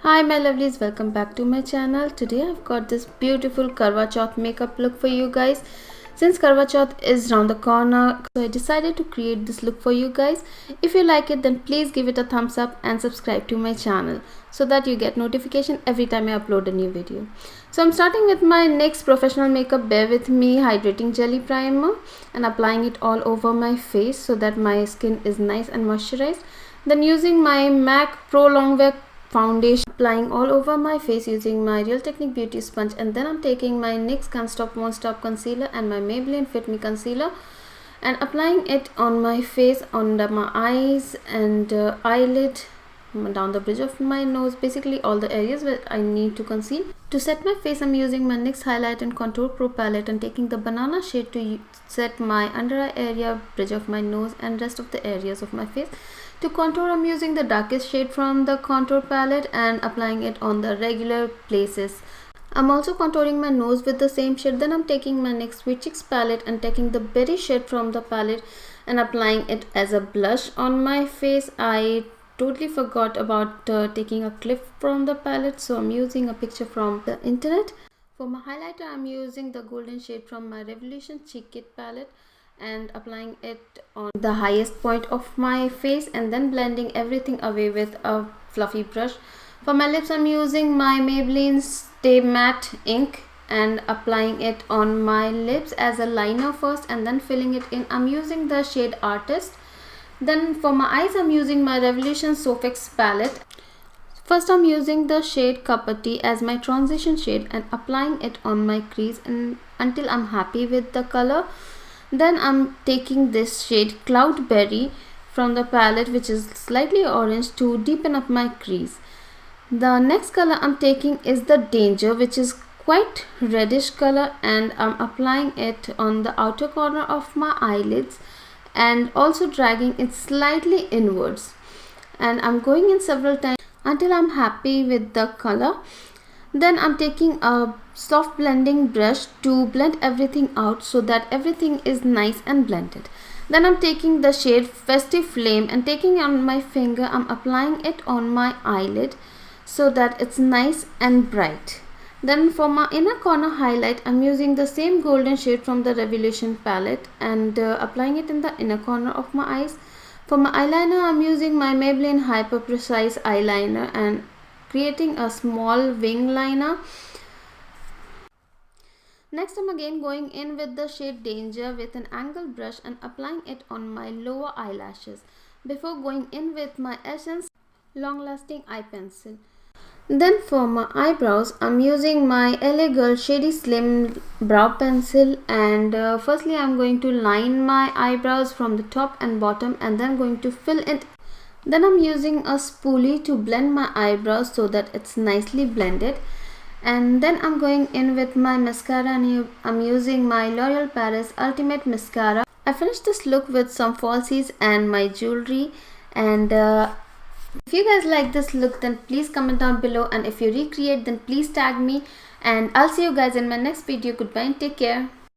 Hi my lovelies, welcome back to my channel. Today I've got this beautiful Karwa Chauth makeup look for you guys. Since Karwa Chauth is round the corner, so I decided to create this look for you guys. If you like it, then please give it a thumbs up and subscribe to my channel so that you get notification every time I upload a new video. So I'm starting with my NYX Professional Makeup Bare With Me Hydrating Jelly Primer and applying it all over my face so that my skin is nice and moisturized. Then using my MAC Pro Longwear foundation, applying all over my face using my Real Technique Beauty sponge, and then I'm taking my NYX Can't Stop Won't Stop concealer and my Maybelline Fit Me concealer and applying it on my face, under my eyes and eyelid, down the bridge of my nose, basically all the areas where I need to conceal. To set my face, I'm using my NYX Highlight and Contour Pro palette and taking the banana shade to set my under eye area, bridge of my nose and rest of the areas of my face. To contour, I'm using the darkest shade from the contour palette and applying it on the regular places. I'm also contouring my nose with the same shade. Then I'm taking my NYX Sweet Cheeks palette and taking the berry shade from the palette and applying it as a blush on my face. I totally forgot about taking a clip from the palette, so I'm using a picture from the internet. For my highlighter, I'm using the golden shade from my Revolution Cheek Kit palette and applying it on the highest point of my face and then blending everything away with a fluffy brush. For my lips, I'm using my Maybelline Stay Matte ink and applying it on my lips as a liner first and then filling it in. I'm using the shade Artist. Then for my eyes, I'm using my Revolution Sofx palette. First, I'm using the shade Kapati as my transition shade and applying it on my crease and until I'm happy with the color. Then I'm taking this shade Cloudberry from the palette, which is slightly orange, to deepen up my crease. The next color I'm taking is the Danger, which is quite reddish color, and I'm applying it on the outer corner of my eyelids and also dragging it slightly inwards, and I'm going in several times until I'm happy with the color. Then I'm taking a soft blending brush to blend everything out so that everything is nice and blended. Then I'm taking the shade Festive Flame and taking it on my finger, I'm applying it on my eyelid so that it's nice and bright. Then for my inner corner highlight, I'm using the same golden shade from the Revolution palette and applying it in the inner corner of my eyes. For my eyeliner, I'm using my Maybelline Hyper Precise eyeliner and creating a small wing liner. Next, I'm again going in with the shade Danger with an angle brush and applying it on my lower eyelashes before going in with my Essence Long Lasting Eye Pencil. Then for my eyebrows, I'm using my LA Girl Shady Slim Brow Pencil and firstly I'm going to line my eyebrows from the top and bottom and then going to fill it. Then I'm using a spoolie to blend my eyebrows so that it's nicely blended. And then I'm going in with my mascara and I'm using my L'Oreal Paris Ultimate Mascara. I finished this look with some falsies and my jewelry, and if you guys like this look, then please comment down below, and if you recreate, then please tag me, and I'll see you guys in my next video. Goodbye and take care.